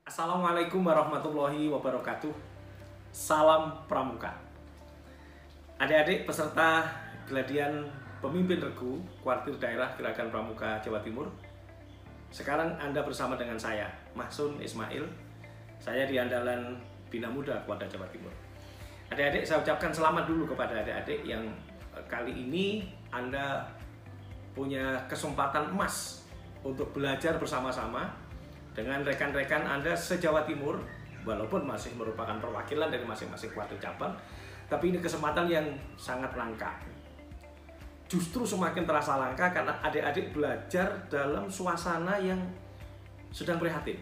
Assalamualaikum warahmatullahi wabarakatuh. Salam Pramuka. Adik-adik peserta Geladian Pemimpin Regu Kuartir Daerah Gerakan Pramuka Jawa Timur. Sekarang Anda bersama dengan saya, Mahsun Ismail. Saya di Andalan Bina Muda Kuartir Jawa Timur. Adik-adik, saya ucapkan selamat dulu kepada adik-adik yang kali ini Anda punya kesempatan emas untuk belajar bersama-sama dengan rekan-rekan Anda se-Jawa Timur, walaupun masih merupakan perwakilan dari masing-masing kuartir cabang, tapi ini kesempatan yang sangat langka. Justru semakin terasa langka karena adik-adik belajar dalam suasana yang sedang prihatin.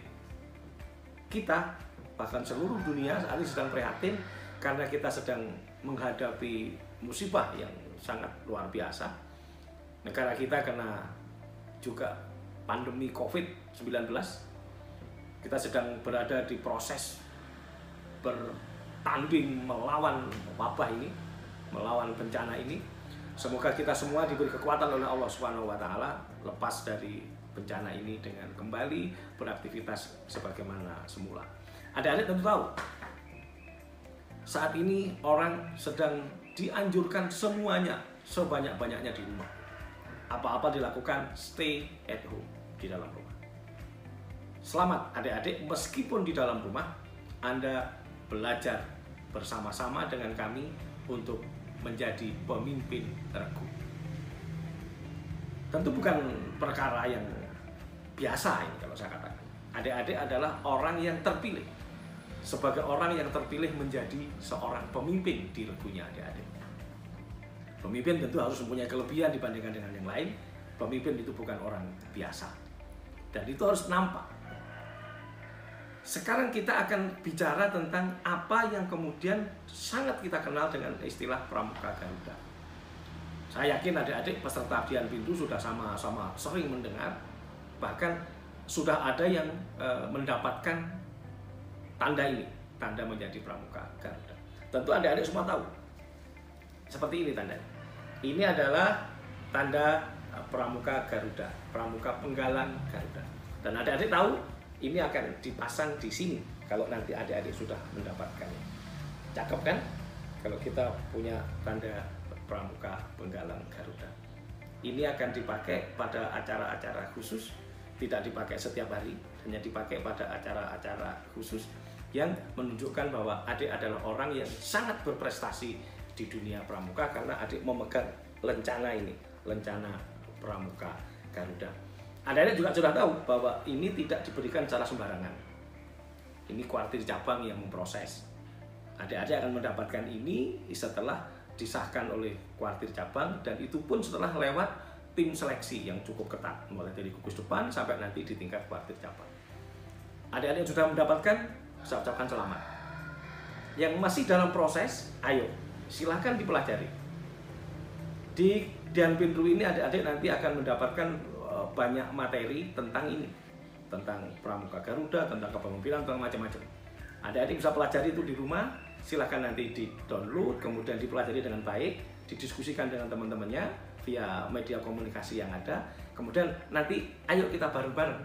Kita, bahkan seluruh dunia saat ini sedang prihatin karena kita sedang menghadapi musibah yang sangat luar biasa. Negara kita kena juga pandemi COVID-19. Kita sedang berada di proses bertanding melawan wabah ini, melawan bencana ini. Semoga kita semua diberi kekuatan oleh Allah Subhanahu wa taala lepas dari bencana ini dengan kembali beraktivitas sebagaimana semula. Adik-adik tentu tahu, saat ini orang sedang dianjurkan semuanya sebanyak-banyaknya di rumah. Apa-apa dilakukan stay at home, di dalam rumah. Selamat adik-adik, meskipun di dalam rumah Anda belajar bersama-sama dengan kami untuk menjadi pemimpin regu. Tentu bukan perkara yang biasa ini kalau saya katakan. Adik-adik adalah orang yang terpilih. Sebagai orang yang terpilih menjadi seorang pemimpin di regunya adik-adik. Pemimpin tentu harus mempunyai kelebihan dibandingkan dengan yang lain. Pemimpin itu bukan orang biasa. Dan itu harus nampak. Sekarang kita akan bicara tentang apa yang kemudian sangat kita kenal dengan istilah Pramuka Garuda. Saya yakin adik-adik peserta Dian Pintu sudah sama-sama sering mendengar. Bahkan sudah ada yang mendapatkan tanda ini, tanda menjadi Pramuka Garuda. Tentu adik-adik semua tahu. Seperti ini tandanya. Ini adalah tanda Pramuka Garuda, Pramuka Penggalang Garuda. Dan adik-adik tahu ini akan dipasang di sini kalau nanti adik-adik sudah mendapatkannya. Cakep kan? Kalau kita punya tanda Pramuka Penggalang Garuda. Ini akan dipakai pada acara-acara khusus, tidak dipakai setiap hari, hanya dipakai pada acara-acara khusus yang menunjukkan bahwa adik adalah orang yang sangat berprestasi di dunia pramuka karena adik memegang lencana ini, lencana Pramuka Garuda. Adik-adik juga sudah tahu bahwa ini tidak diberikan secara sembarangan. Ini kuartir cabang yang memproses. Adik-adik akan mendapatkan ini setelah disahkan oleh kuartir cabang dan itu pun setelah lewat tim seleksi yang cukup ketat, mulai dari gugus depan sampai nanti di tingkat kuartir cabang. Adik-adik yang sudah mendapatkan, saya ucapkan selamat. Yang masih dalam proses, ayo silahkan dipelajari. Di Dian Pintu ini adik-adik nanti akan mendapatkan banyak materi tentang ini, tentang Pramuka Garuda, tentang kepemimpinan, tentang macam-macam. Adik-adik bisa pelajari itu di rumah, silahkan nanti di-download, kemudian dipelajari dengan baik, didiskusikan dengan teman-temannya via media komunikasi yang ada. Kemudian nanti ayo kita bareng-bareng,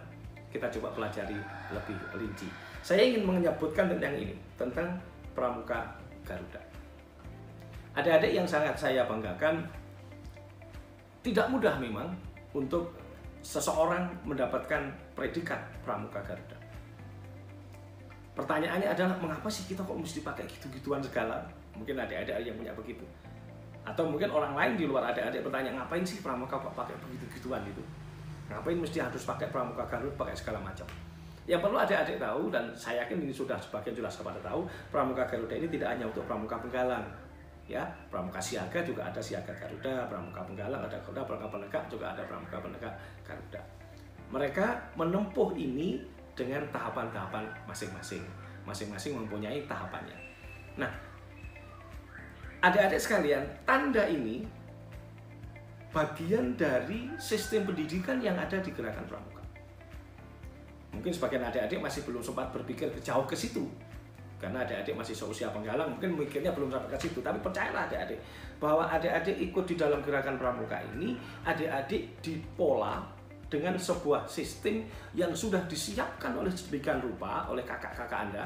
kita coba pelajari lebih rinci. Saya ingin menyebutkan tentang ini, tentang Pramuka Garuda. Adik-adik yang sangat saya banggakan, tidak mudah memang untuk seseorang mendapatkan predikat Pramuka Garuda. Pertanyaannya adalah, mengapa sih kita kok mesti pakai gitu-gituan segala? Mungkin adik-adik yang punya begitu. Atau mungkin orang lain di luar adik-adik bertanya, ngapain sih Pramuka kok pakai begitu-gituan itu? Ngapain mesti harus pakai Pramuka Garuda, pakai segala macam? Yang perlu adik-adik tahu, dan saya yakin ini sudah sebagian jelas kepada tahu, Pramuka Garuda ini tidak hanya untuk Pramuka Penggalang. Ya, Pramuka Siaga juga ada Siaga Garuda, Pramuka Penggalang ada Garuda, Pramuka Penegak juga ada Pramuka Penegak Garuda. Mereka menempuh ini dengan tahapan-tahapan masing-masing. Masing-masing mempunyai tahapannya. Nah, adik-adik sekalian, tanda ini bagian dari sistem pendidikan yang ada di Gerakan Pramuka. Mungkin sebagian adik-adik masih belum sempat berpikir jauh ke situ. Karena adik-adik masih seusia penggalang, mungkin mikirnya belum sampai ke situ. Tapi percayalah adik-adik, bahwa adik-adik ikut di dalam Gerakan Pramuka ini, adik-adik dipola dengan sebuah sistem yang sudah disiapkan oleh sedemikian rupa oleh kakak-kakak Anda,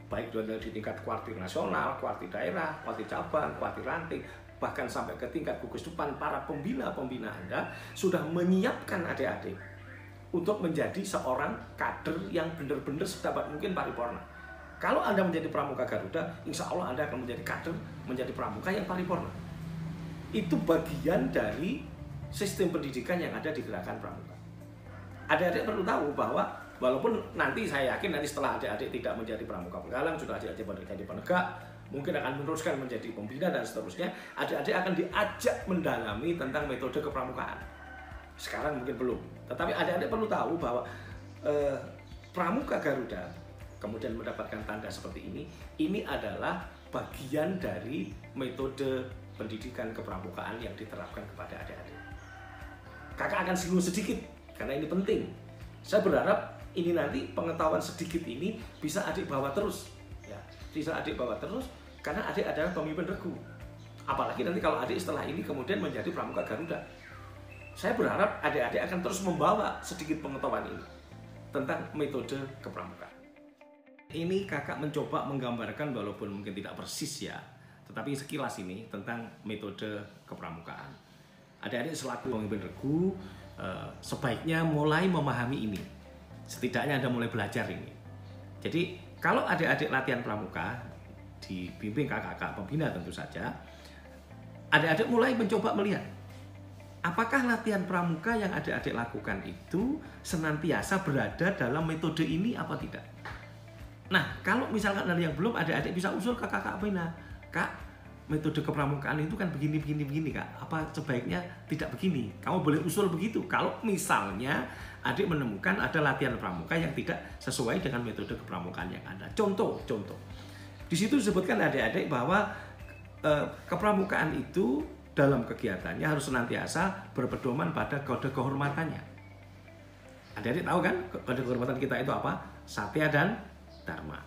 baik di tingkat kuartir nasional, kuartir daerah, kuartir cabang, kuartir ranting, bahkan sampai ke tingkat gugus depan, para pembina-pembina Anda sudah menyiapkan adik-adik untuk menjadi seorang kader yang benar-benar sedapat mungkin paripurna. Kalau Anda menjadi pramuka Garuda, insya Allah Anda akan menjadi kader, menjadi pramuka yang paripurna. Itu bagian dari sistem pendidikan yang ada di Gerakan Pramuka. Adik-adik perlu tahu bahwa walaupun nanti saya yakin nanti setelah adik-adik tidak menjadi pramuka penggalang, sudah adik-adik menjadi penegak, mungkin akan meneruskan menjadi pembina dan seterusnya, adik-adik akan diajak mendalami tentang metode kepramukaan. Sekarang mungkin belum, tetapi adik-adik perlu tahu bahwa pramuka Garuda kemudian mendapatkan tanda seperti ini adalah bagian dari metode pendidikan kepramukaan yang diterapkan kepada adik-adik. Kakak akan singgung sedikit karena ini penting. Saya berharap ini nanti pengetahuan sedikit ini bisa adik bawa terus, ya, bisa adik bawa terus karena adik adalah pemimpin regu. Apalagi nanti kalau adik setelah ini kemudian menjadi pramuka Garuda. Saya berharap adik-adik akan terus membawa sedikit pengetahuan ini tentang metode kepramukaan. Ini kakak mencoba menggambarkan walaupun mungkin tidak persis ya, tetapi sekilas ini tentang metode kepramukaan. Adik-adik selaku pemimpin regu sebaiknya mulai memahami ini. Setidaknya Anda mulai belajar ini. Jadi kalau adik-adik latihan pramuka dibimbing kakak-kakak pembina tentu saja, adik-adik mulai mencoba melihat apakah latihan pramuka yang adik-adik lakukan itu senantiasa berada dalam metode ini apa tidak. Nah, kalau misalkan ada yang belum, adik-adik bisa usul ke kakak pembina, Kak, metode kepramukaan itu kan begini Kak, apa sebaiknya tidak begini? Kamu boleh usul begitu. Kalau misalnya adik menemukan ada latihan pramuka yang tidak sesuai dengan metode kepramukaan yang ada. Contoh. Di situ disebutkan adik-adik bahwa kepramukaan itu dalam kegiatannya harus senantiasa berpedoman pada kode kehormatannya. Adik-adik tahu kan kode kehormatan kita itu apa? Satya dan Dharma.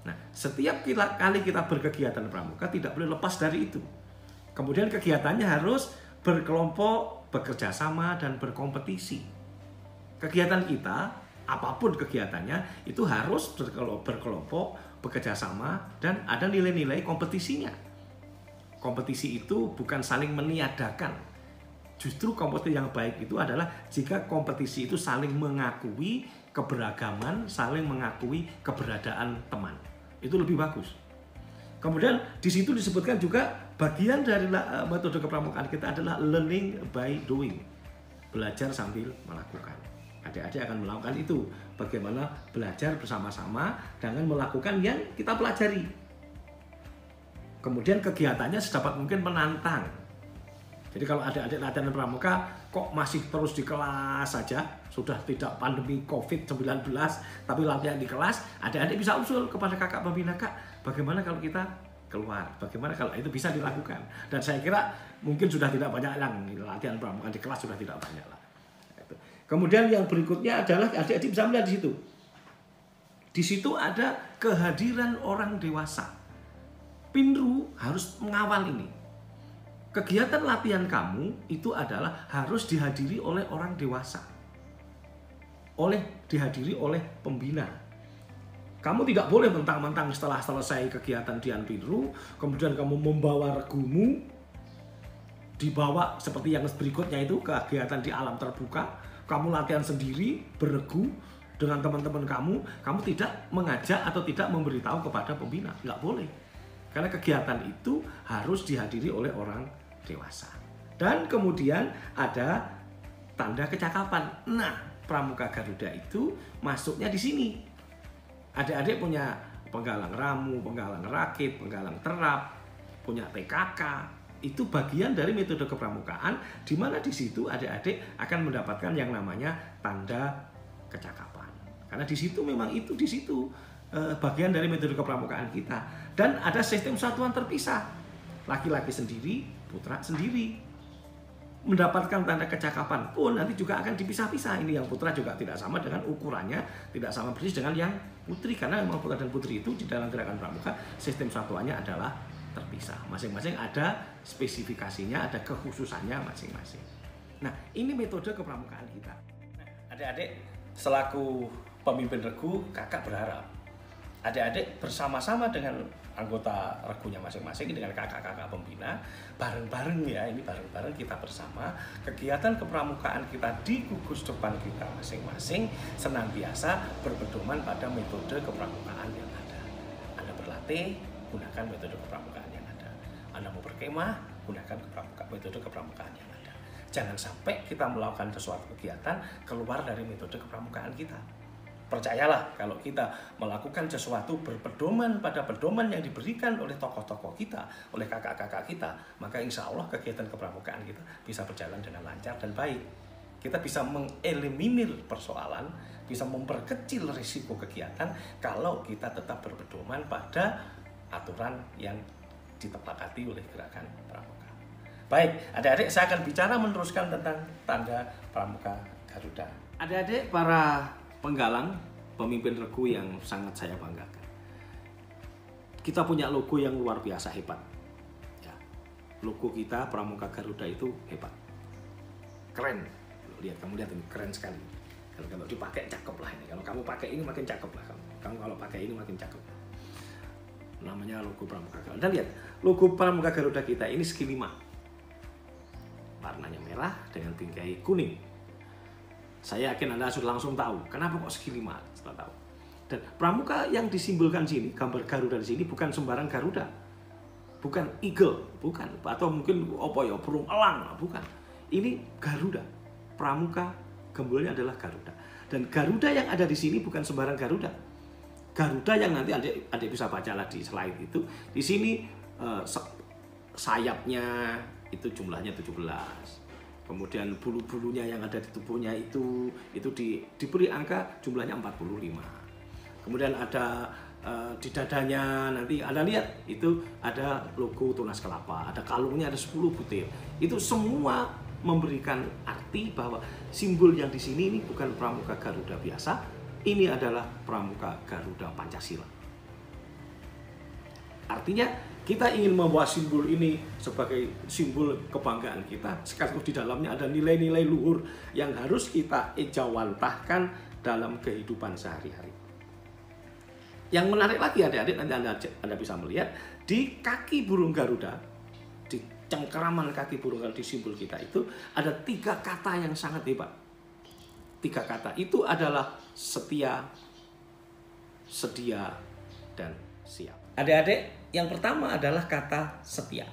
Nah, setiap kali kita berkegiatan pramuka tidak boleh lepas dari itu. Kemudian kegiatannya harus berkelompok, bekerja sama, dan berkompetisi. Kegiatan kita, apapun kegiatannya, itu harus berkelompok, bekerja sama, dan ada nilai-nilai kompetisinya. Kompetisi itu bukan saling meniadakan. Justru kompetisi yang baik itu adalah jika kompetisi itu saling mengakui keberagaman, saling mengakui keberadaan teman. Itu lebih bagus. Kemudian di situ disebutkan juga bagian dari metode kepramukaan kita adalah learning by doing. Belajar sambil melakukan. Adik-adik akan melakukan itu. Bagaimana belajar bersama-sama dengan melakukan yang kita pelajari. Kemudian kegiatannya sedapat mungkin menantang. Jadi kalau adik-adik latihan pramuka kok masih terus di kelas saja, sudah tidak pandemi COVID-19, tapi latihan di kelas, adik-adik bisa usul kepada kakak pembina, Kak, bagaimana kalau kita keluar? Bagaimana kalau itu bisa dilakukan? Dan saya kira mungkin sudah tidak banyak yang latihan pramuka di kelas, sudah tidak banyak lah. Kemudian yang berikutnya adalah adik-adik bisa melihat di situ. Di situ ada kehadiran orang dewasa. Pinru harus mengawal ini. Kegiatan latihan kamu itu adalah harus dihadiri oleh orang dewasa. Dihadiri oleh pembina. Kamu tidak boleh mentang-mentang setelah selesai kegiatan Dian Pinru, kemudian kamu membawa regumu, dibawa seperti yang berikutnya itu, kegiatan di alam terbuka, kamu latihan sendiri, berregu dengan teman-teman kamu tidak mengajak atau tidak memberitahu kepada pembina. Nggak boleh. Karena kegiatan itu harus dihadiri oleh orang dewasa. Dan kemudian ada tanda kecakapan. Nah, pramuka Garuda itu masuknya di sini. Adik-adik punya penggalang ramu, penggalang rakit, penggalang terap, punya PKK. Itu bagian dari metode kepramukaan, di mana di situ adik-adik akan mendapatkan yang namanya tanda kecakapan. Karena di situ memang itu di situ bagian dari metode kepramukaan kita. Dan ada sistem satuan terpisah. Laki-laki sendiri, putra sendiri. Mendapatkan tanda kecakapan pun nanti juga akan dipisah-pisah. Ini yang putra juga tidak sama dengan ukurannya, tidak sama persis dengan yang putri. Karena memang putra dan putri itu di dalam gerakan pramuka, sistem satuannya adalah terpisah. Masing-masing ada spesifikasinya, ada kekhususannya masing-masing. Nah, ini metode kepramukaan kita. Adik-adik, selaku pemimpin regu, kakak berharap adik-adik bersama-sama dengan anggota regunya masing-masing, dengan kakak-kakak pembina, bareng-bareng ya, ini bareng-bareng kita bersama, kegiatan kepramukaan kita di gugus depan kita masing-masing senantiasa berpedoman pada metode kepramukaan yang ada. Anda berlatih, gunakan metode kepramukaan yang ada. Anda mau berkemah, gunakan metode kepramukaan yang ada. Jangan sampai kita melakukan sesuatu kegiatan keluar dari metode kepramukaan kita. Percayalah, kalau kita melakukan sesuatu berpedoman pada pedoman yang diberikan oleh tokoh-tokoh kita, oleh kakak-kakak kita, maka insya Allah kegiatan kepramukaan kita bisa berjalan dengan lancar dan baik. Kita bisa mengeliminir persoalan, bisa memperkecil risiko kegiatan kalau kita tetap berpedoman pada aturan yang ditepakati oleh gerakan pramuka. Baik, adik-adik, saya akan bicara meneruskan tentang tanda pramuka Garuda. Adik-adik, para penggalang, pemimpin regu yang sangat saya banggakan. Kita punya logo yang luar biasa hebat. Ya, logo kita Pramuka Garuda itu hebat, keren. Lihat, kamu lihat ini keren sekali. Kalau dipakai cakep lah ini. Kalau kamu pakai ini makin cakep lah. Kamu kalau pakai ini makin cakep. Namanya logo Pramuka Garuda. Dan lihat, logo Pramuka Garuda kita ini segi 5. Warnanya merah dengan bingkai kuning. Saya yakin Anda sudah langsung tahu kenapa kok segi 5 setelah tahu. Dan pramuka yang disimbolkan sini, gambar Garuda di sini bukan sembarang Garuda. Bukan eagle, bukan, atau mungkin burung elang, bukan. Ini Garuda. Pramuka gembolnya adalah Garuda. Dan Garuda yang ada di sini bukan sembarang Garuda. Garuda yang nanti adik bisa bacalah di slide itu. Di sini sayapnya itu jumlahnya 17. Kemudian bulu-bulunya yang ada di tubuhnya itu diberi angka jumlahnya 45. Kemudian ada di dadanya nanti Anda lihat itu ada logo tunas kelapa, ada kalungnya, ada 10 butir. Itu semua memberikan arti bahwa simbol yang di sini ini bukan pramuka Garuda biasa, ini adalah pramuka Garuda Pancasila. Artinya kita ingin membawa simbol ini sebagai simbol kebanggaan kita, sekaligus di dalamnya ada nilai-nilai luhur yang harus kita ejawantahkan dalam kehidupan sehari-hari. Yang menarik lagi adik-adik, nanti Anda bisa melihat di kaki burung Garuda, di cengkeraman kaki burung Garuda di simbol kita itu ada 3 kata yang sangat hebat. 3 kata itu adalah setia, sedia, dan siap. Adik-adik, yang pertama adalah kata setia.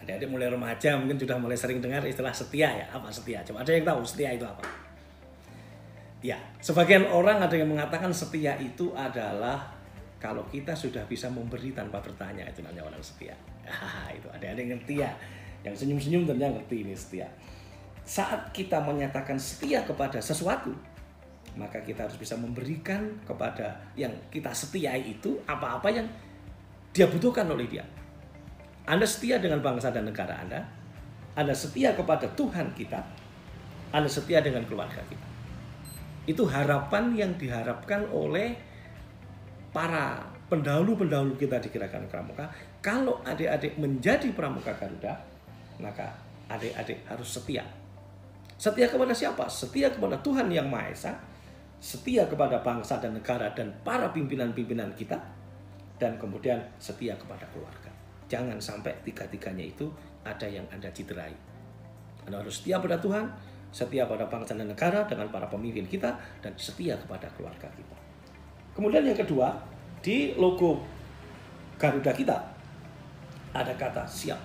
Adik-adik mulai remaja mungkin sudah mulai sering dengar istilah setia ya. Apa setia? Coba ada yang tahu setia itu apa? Ya, sebagian orang ada yang mengatakan setia itu adalah kalau kita sudah bisa memberi tanpa bertanya, itu namanya orang setia. Itu adik-adik ngerti ya. Yang senyum-senyum ternyata ngerti ini setia. Saat kita menyatakan setia kepada sesuatu, maka kita harus bisa memberikan kepada yang kita setiai itu apa-apa yang dia butuhkan oleh dia. Anda setia dengan bangsa dan negara Anda setia kepada Tuhan kita, Anda setia dengan keluarga kita. Itu harapan yang diharapkan oleh para pendahulu-pendahulu kita di gerakan pramuka. Kalau adik-adik menjadi pramuka Garuda, maka adik-adik harus setia. Setia kepada siapa? Setia kepada Tuhan Yang Maha Esa, setia kepada bangsa dan negara dan para pimpinan-pimpinan kita, dan kemudian setia kepada keluarga. Jangan sampai 3-tiganya itu ada yang Anda cederai. Anda harus setia pada Tuhan, setia pada bangsa dan negara dengan para pemimpin kita, dan setia kepada keluarga kita. Kemudian yang kedua, di logo Garuda kita ada kata siap.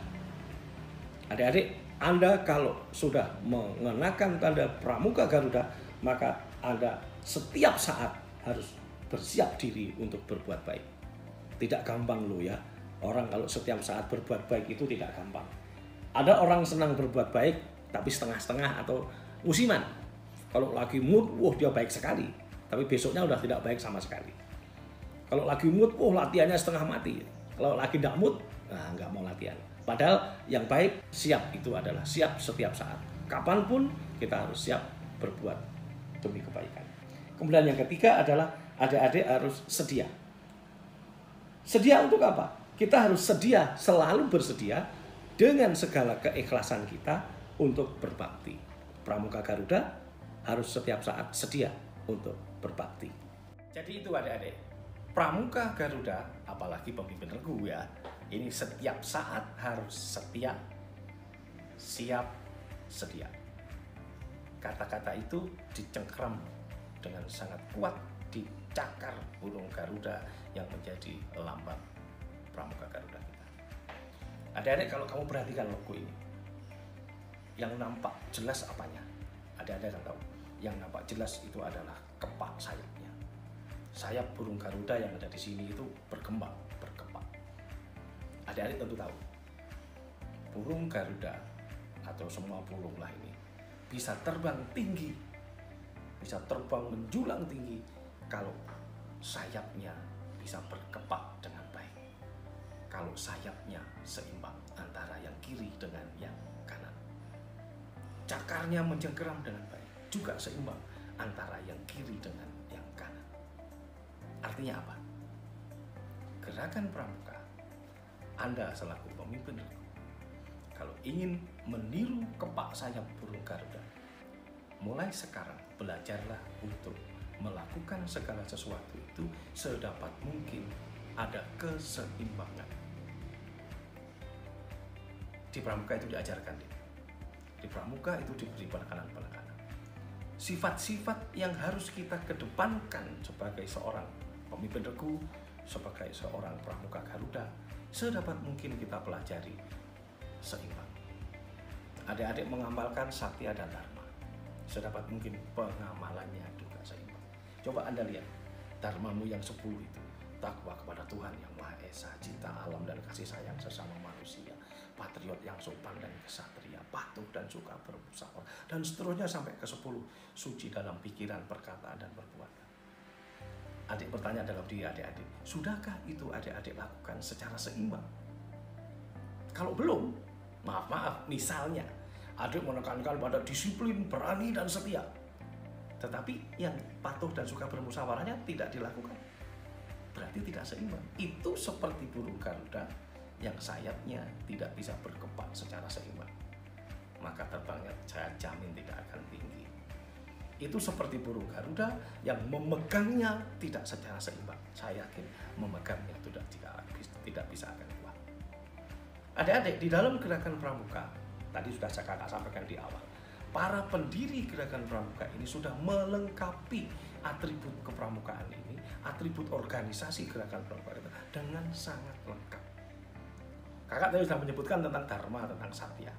Adik-adik, Anda kalau sudah mengenakan tanda pramuka Garuda, maka Anda setiap saat harus bersiap diri untuk berbuat baik. Tidak gampang loh ya. Orang kalau setiap saat berbuat baik itu tidak gampang. Ada orang senang berbuat baik tapi setengah-setengah atau musiman. Kalau lagi mood, wah dia baik sekali. Tapi besoknya udah tidak baik sama sekali. Kalau lagi mood, wah latihannya setengah mati. Kalau lagi tidak mood, nah nggak mau latihan. Padahal yang baik siap itu adalah siap setiap saat. Kapanpun kita harus siap berbuat demi kebaikan. Kemudian yang ketiga adalah adik-adik harus sedia. Sedia untuk apa? Kita harus sedia, selalu bersedia dengan segala keikhlasan kita untuk berbakti. Pramuka Garuda harus setiap saat sedia untuk berbakti. Jadi itu adik-adik, Pramuka Garuda, apalagi pemimpin regu ya, ini setiap saat harus setia, siap, sedia. Kata-kata itu dicengkram dengan sangat kuat di cakar burung Garuda yang menjadi lambang Pramuka Garuda kita. Adik-adik, kalau kamu perhatikan logo ini, yang nampak jelas apanya? Adik-adik kan tahu, yang nampak jelas itu adalah kepak sayapnya. Sayap burung Garuda yang ada di sini itu berkembang, berkepak. Adik-adik tentu tahu, burung Garuda atau semua burung lah ini bisa terbang tinggi, bisa terbang menjulang tinggi kalau sayapnya bisa berkepak dengan baik. Kalau sayapnya seimbang antara yang kiri dengan yang kanan. Cakarnya mencengkeram dengan baik, juga seimbang antara yang kiri dengan yang kanan. Artinya apa? Gerakan pramuka, Anda selaku pemimpin regu, kalau ingin meniru kepak sayap burung Garuda, mulai sekarang belajarlah untuk melakukan segala sesuatu itu sedapat mungkin ada keseimbangan. Di pramuka itu diajarkan, di pramuka itu diberi penekanan-penekanan. Sifat-sifat yang harus kita kedepankan sebagai seorang pemimpin regu, sebagai seorang pramuka Garuda, sedapat mungkin kita pelajari seimbang. Adik-adik mengamalkan Satya dan Dharma, sedapat mungkin pengamalannya juga seimbang. Coba Anda lihat dharmamu yang 10 itu, takwa kepada Tuhan yang Maha Esa, cinta alam dan kasih sayang sesama manusia, patriot yang sopan dan kesatria, patuh dan suka bermusyawarah, dan seterusnya sampai ke 10, suci dalam pikiran, perkataan, dan perbuatan. Adik bertanya dalam diri adik-adik, sudahkah itu adik-adik lakukan secara seimbang? Kalau belum, maaf, misalnya adik menekankan pada disiplin, berani, dan setia, tetapi yang patuh dan suka bermusyawarahnya tidak dilakukan, berarti tidak seimbang. Itu seperti burung Garuda yang sayapnya tidak bisa berkepak secara seimbang, maka terbangnya saya jamin tidak akan tinggi. Itu seperti burung Garuda yang memegangnya tidak secara seimbang, saya yakin memegangnya tidak bisa akan kuat. Adik-adik, di dalam gerakan pramuka, tadi sudah saya kakak sampaikan di awal, para pendiri gerakan pramuka ini sudah melengkapi atribut kepramukaan ini, atribut organisasi gerakan pramuka itu dengan sangat lengkap. Kakak tadi sudah menyebutkan tentang dharma, tentang satya.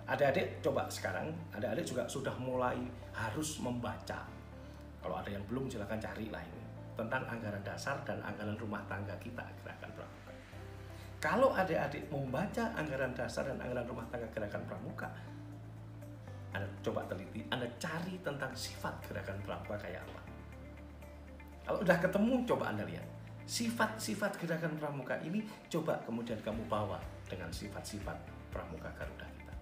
Adik-adik coba sekarang, adik-adik juga sudah mulai harus membaca. Kalau ada yang belum silakan carilah ini tentang anggaran dasar dan anggaran rumah tangga kita gerakan pramuka. Kalau adik-adik membaca anggaran dasar dan anggaran rumah tangga gerakan pramuka, Anda coba teliti, Anda cari tentang sifat gerakan pramuka kayak apa. Kalau udah ketemu, coba Anda lihat sifat-sifat gerakan pramuka ini, coba kemudian kamu bawa dengan sifat-sifat pramuka Garuda kita.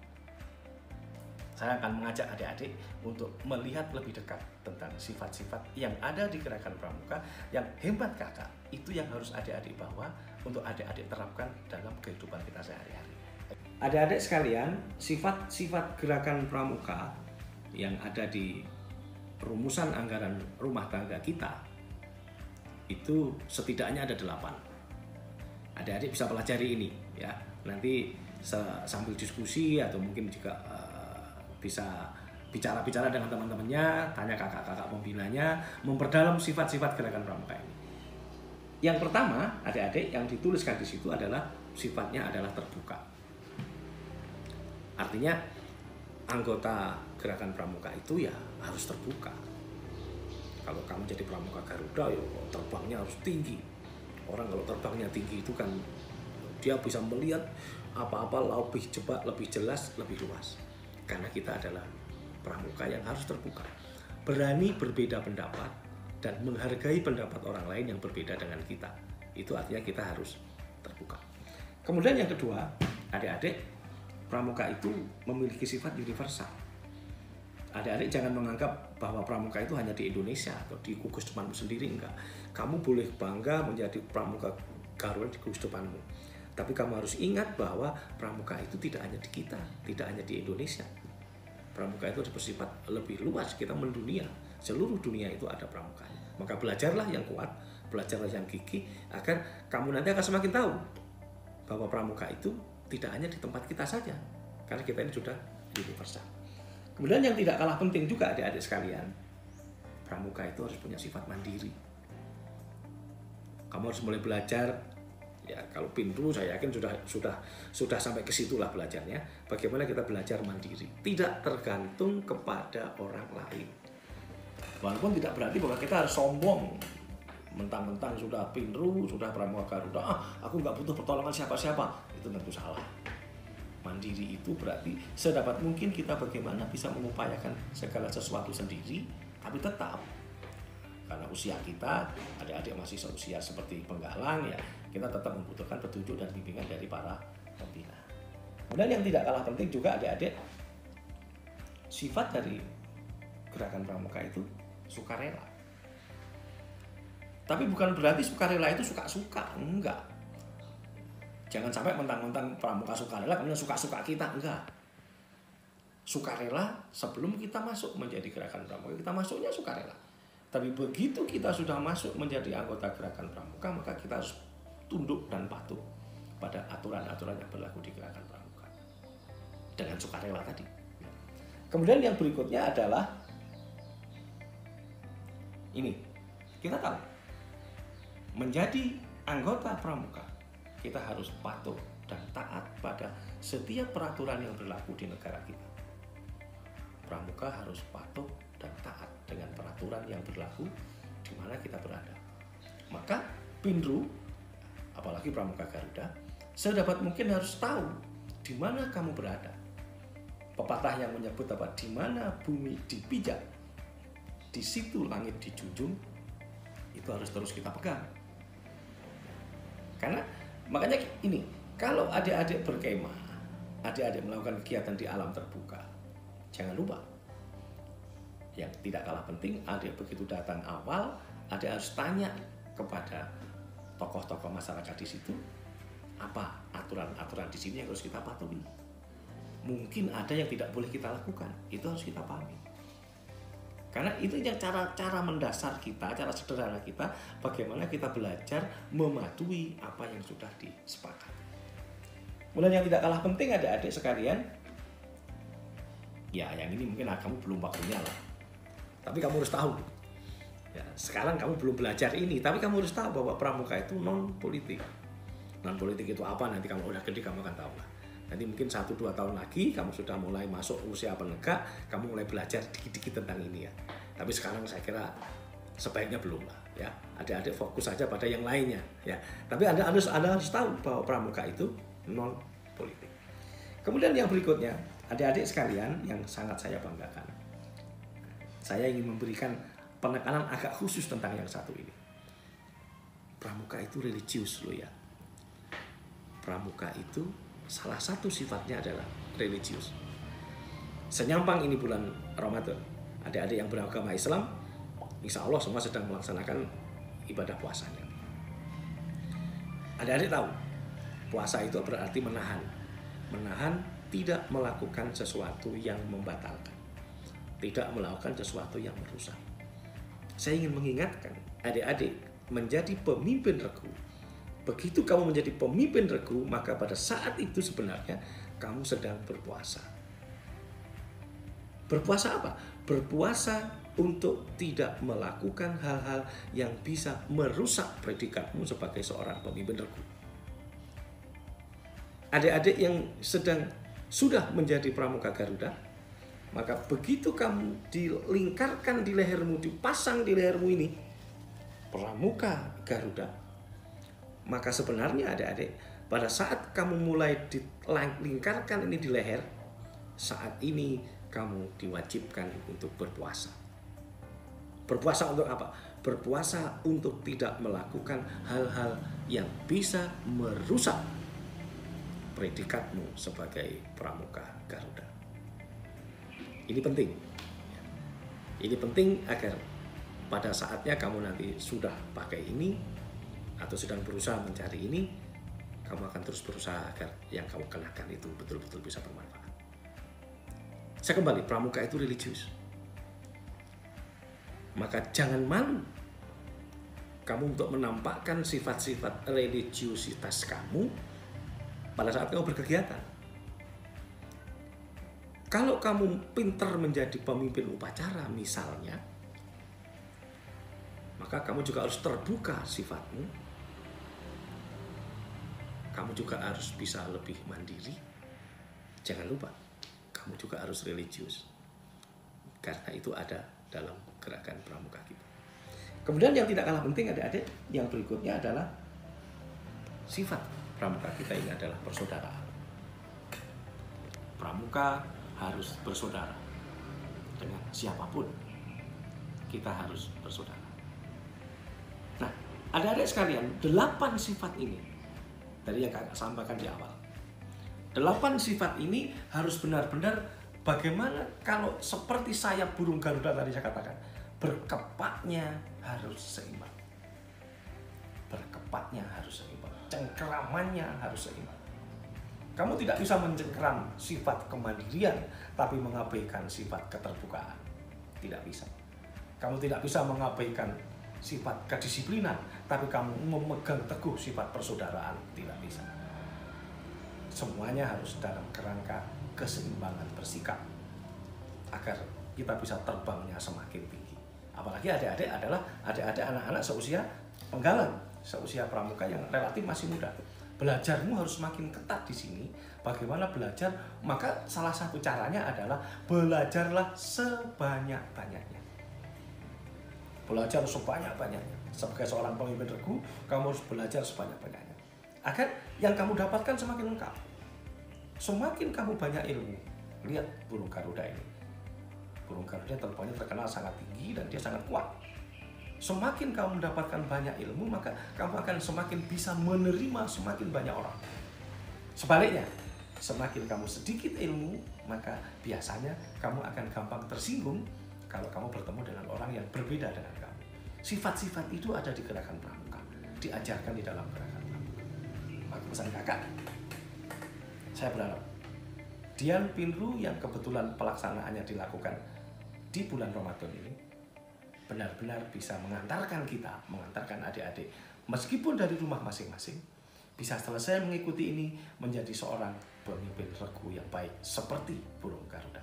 Saya akan mengajak adik-adik untuk melihat lebih dekat tentang sifat-sifat yang ada di gerakan pramuka yang hebat kakak. Itu yang harus adik-adik bawa untuk adik-adik terapkan dalam kehidupan kita sehari-hari. Adik-adik sekalian, sifat-sifat gerakan pramuka yang ada di rumusan anggaran rumah tangga kita itu setidaknya ada 8. Adik-adik bisa pelajari ini ya. Nanti sambil diskusi atau mungkin juga bisa bicara-bicara dengan teman-temannya, tanya kakak-kakak pembinanya, memperdalam sifat-sifat gerakan pramuka ini. Yang pertama, adik-adik, yang dituliskan di situ adalah sifatnya adalah terbuka. Artinya anggota gerakan pramuka itu ya harus terbuka. Kalau kamu jadi pramuka Garuda, ya terbangnya harus tinggi. Orang kalau terbangnya tinggi itu kan dia bisa melihat apa-apa lebih cepat, lebih jelas, lebih luas. Karena kita adalah pramuka yang harus terbuka, berani berbeda pendapat dan menghargai pendapat orang lain yang berbeda dengan kita. Itu artinya kita harus terbuka. Kemudian yang kedua, adik-adik, pramuka itu memiliki sifat universal. Adik-adik jangan menganggap bahwa pramuka itu hanya di Indonesia atau di gugus depanmu sendiri, enggak. Kamu boleh bangga menjadi pramuka Garuda di gugus depanmu. Tapi kamu harus ingat bahwa pramuka itu tidak hanya di kita, tidak hanya di Indonesia. Pramuka itu bersifat lebih luas, kita mendunia. Seluruh dunia itu ada pramukanya. Maka belajarlah yang kuat, belajarlah yang gigih, agar kamu nanti akan semakin tahu bahwa pramuka itu tidak hanya di tempat kita saja, karena kita ini sudah universal. Kemudian yang tidak kalah penting juga adik-adik sekalian, pramuka itu harus punya sifat mandiri. Kamu harus mulai belajar, ya kalau pintu saya yakin sudah sampai ke situlah belajarnya. Bagaimana kita belajar mandiri, tidak tergantung kepada orang lain. Walaupun tidak berarti bahwa kita harus sombong, mentang-mentang sudah pinru, sudah pramuka Garuda, aku nggak butuh pertolongan siapa-siapa. Itu tentu salah. Mandiri itu berarti sedapat mungkin kita bagaimana bisa mengupayakan segala sesuatu sendiri, tapi tetap karena usia kita, adik-adik masih seusia seperti penggalang, ya kita tetap membutuhkan petunjuk dan bimbingan dari para pembina. Kemudian yang tidak kalah penting juga adik-adik, sifat dari gerakan pramuka itu sukarela. Tapi bukan berarti sukarela itu suka-suka, enggak. Jangan sampai mentang-mentang pramuka sukarela kemudian suka-suka kita, enggak. Sukarela sebelum kita masuk menjadi gerakan pramuka, kita masuknya sukarela. Tapi begitu kita sudah masuk menjadi anggota gerakan pramuka, maka kita harus tunduk dan patuh pada aturan-aturan yang berlaku di gerakan pramuka dengan sukarela tadi. Kemudian yang berikutnya adalah ini, kita tahu menjadi anggota pramuka kita harus patuh dan taat pada setiap peraturan yang berlaku di negara kita. Pramuka harus patuh dan taat dengan peraturan yang berlaku di mana kita berada. Maka Pinru, apalagi pramuka Garuda, sedapat mungkin harus tahu di mana kamu berada. Pepatah yang menyebut apa? Di mana bumi dipijak, di situ langit dijunjung, itu harus terus kita pegang. Karena makanya ini, kalau adik-adik berkemah, adik-adik melakukan kegiatan di alam terbuka, jangan lupa yang tidak kalah penting, adik begitu datang awal, adik harus tanya kepada tokoh-tokoh masyarakat di situ, apa aturan-aturan di sini yang harus kita patuhi. Mungkin ada yang tidak boleh kita lakukan, itu harus kita pahami. Karena itu yang cara mendasar kita, cara sederhana kita, bagaimana kita belajar mematuhi apa yang sudah disepakati. Kemudian yang tidak kalah penting adik-adik sekalian, ya yang ini mungkin kamu belum waktunya lah. Tapi kamu harus tahu, ya, sekarang kamu belum belajar ini, tapi kamu harus tahu bahwa pramuka itu non politik. Non politik itu apa? Nanti kamu udah gede kamu akan tahu lah. Nanti mungkin 1-2 tahun lagi kamu sudah mulai masuk usia penegak, kamu mulai belajar dikit-dikit tentang ini ya. Tapi sekarang saya kira sebaiknya belum lah ya. Adik-adik fokus saja pada yang lainnya ya. Tapi Anda harus tahu bahwa pramuka itu non politik. Kemudian yang berikutnya, adik-adik sekalian yang sangat saya banggakan. Saya ingin memberikan penekanan agak khusus tentang yang satu ini. Pramuka itu religius loh ya. Pramuka itu salah satu sifatnya adalah religius. Senyampang ini bulan Ramadan, adik-adik yang beragama Islam, insya Allah semua sedang melaksanakan ibadah puasanya. Adik-adik tahu, puasa itu berarti menahan. Menahan tidak melakukan sesuatu yang membatalkan, tidak melakukan sesuatu yang merusak. Saya ingin mengingatkan adik-adik menjadi pemimpin regu. Begitu kamu menjadi pemimpin regu, maka pada saat itu sebenarnya kamu sedang berpuasa. Berpuasa apa? Berpuasa untuk tidak melakukan hal-hal yang bisa merusak predikatmu sebagai seorang pemimpin regu. Adik-adik yang sudah menjadi pramuka Garuda, maka begitu kamu dilingkarkan di lehermu, dipasang di lehermu ini pramuka Garuda, maka sebenarnya adik-adik pada saat kamu mulai dilingkarkan ini di leher, saat ini kamu diwajibkan untuk berpuasa. Berpuasa untuk apa? Berpuasa untuk tidak melakukan hal-hal yang bisa merusak predikatmu sebagai pramuka Garuda. Ini penting. Ini penting agar pada saatnya kamu nanti sudah pakai ini atau sedang berusaha mencari ini, kamu akan terus berusaha agar yang kamu kenakan itu betul-betul bisa bermanfaat. Saya kembali, pramuka itu religius. Maka jangan malu kamu untuk menampakkan sifat-sifat religiusitas kamu pada saat kamu berkegiatan. Kalau kamu pintar menjadi pemimpin upacara misalnya, maka kamu juga harus terbuka sifatmu. Kamu juga harus bisa lebih mandiri. Jangan lupa, kamu juga harus religius. Karena itu ada dalam gerakan pramuka kita. Kemudian yang tidak kalah penting adik-adik, yang berikutnya adalah sifat pramuka kita ini adalah persaudaraan. Pramuka harus bersaudara dengan siapapun. Kita harus bersaudara. Nah, adik-adik sekalian, 8 sifat ini dari yang kakak sampaikan di awal. 8 sifat ini harus benar-benar bagaimana kalau seperti sayap burung Garuda tadi saya katakan, berkepaknya harus seimbang. Berkepaknya harus seimbang. Cengkeramannya harus seimbang. Kamu tidak bisa mencengkeram sifat kemandirian tapi mengabaikan sifat keterbukaan. Tidak bisa. Kamu tidak bisa mengabaikan sifat kedisiplinan tapi kamu memegang teguh sifat persaudaraan. Tidak bisa. Semuanya harus dalam kerangka keseimbangan bersikap agar kita bisa terbangnya semakin tinggi. Apalagi adik-adik adalah adik-adik anak-anak seusia penggalan, seusia pramuka yang relatif masih muda. Belajarmu harus semakin ketat di sini. Bagaimana belajar? Maka salah satu caranya adalah belajarlah sebanyak-banyaknya. Belajar sebanyak-banyaknya. Sebagai seorang pemimpin regu, kamu harus belajar sebanyak-banyaknya. Agar yang kamu dapatkan semakin lengkap. Semakin kamu banyak ilmu. Lihat burung Garuda ini. Burung Garuda terbangnya terkenal sangat tinggi dan dia sangat kuat. Semakin kamu mendapatkan banyak ilmu, maka kamu akan semakin bisa menerima semakin banyak orang. Sebaliknya, semakin kamu sedikit ilmu, maka biasanya kamu akan gampang tersinggung kalau kamu bertemu dengan orang yang berbeda dengan kamu. Sifat-sifat itu ada di gerakan pramuka, diajarkan di dalam gerakan pramuka. Maka pesan kakak, saya berharap Dian Pinru yang kebetulan pelaksanaannya dilakukan di bulan Ramadan ini benar-benar bisa mengantarkan kita, mengantarkan adik-adik meskipun dari rumah masing-masing bisa selesai mengikuti ini menjadi seorang pemimpin regu yang baik seperti burung Garuda.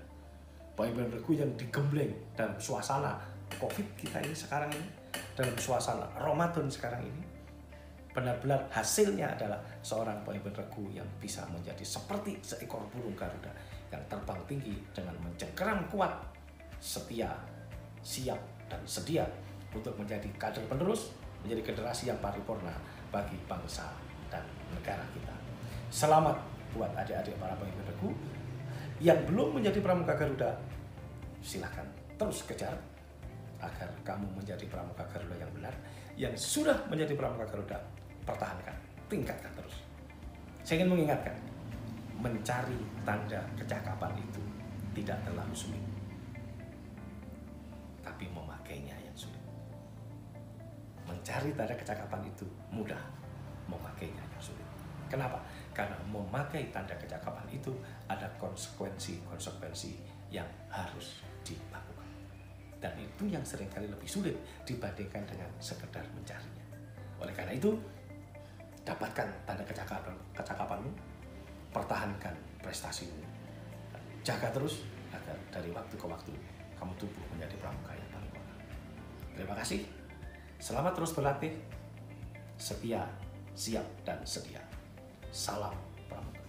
Pemimpin regu yang digembleng dalam suasana Covid kita ini sekarang ini, dalam suasana Ramadan sekarang ini, benar-benar hasilnya adalah seorang pemimpin regu yang bisa menjadi seperti seekor burung Garuda yang terbang tinggi dengan mencengkeram kuat, setia, siap, dan sedia untuk menjadi kader penerus, menjadi generasi yang paripurna bagi bangsa dan negara kita. Selamat buat adik-adik para pemimpin regu yang belum menjadi pramuka Garuda. Silakan terus kejar agar kamu menjadi pramuka Garuda yang benar. Yang sudah menjadi pramuka Garuda, pertahankan, tingkatkan terus. Saya ingin mengingatkan, mencari tanda kecakapan itu tidak terlalu sulit, tapi memakainya yang sulit. Mencari tanda kecakapan itu mudah, memakainya yang sulit. Kenapa? Karena memakai tanda kecakapan itu ada konsekuensi-konsekuensi yang harus dilakukan. Dan itu yang seringkali lebih sulit dibandingkan dengan sekedar mencarinya. Oleh karena itu, dapatkan tanda kecakapanmu, pertahankan prestasimu, jaga terus agar dari waktu ke waktu kamu tumbuh menjadi pramuka yang paripurna. Terima kasih. Selamat terus berlatih. Setia, siap, dan sedia. Salam pramuka.